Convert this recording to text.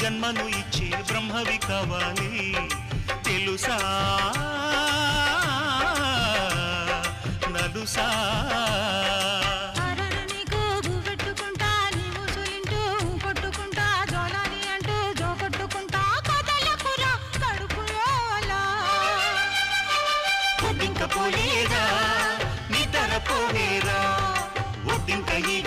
జన్మను ఇచ్చే బ్రహ్మవి కావాలి తెలుసా నలుసా పోలేదా నిద్ర పోలేరా ఒడ్డింక ఈ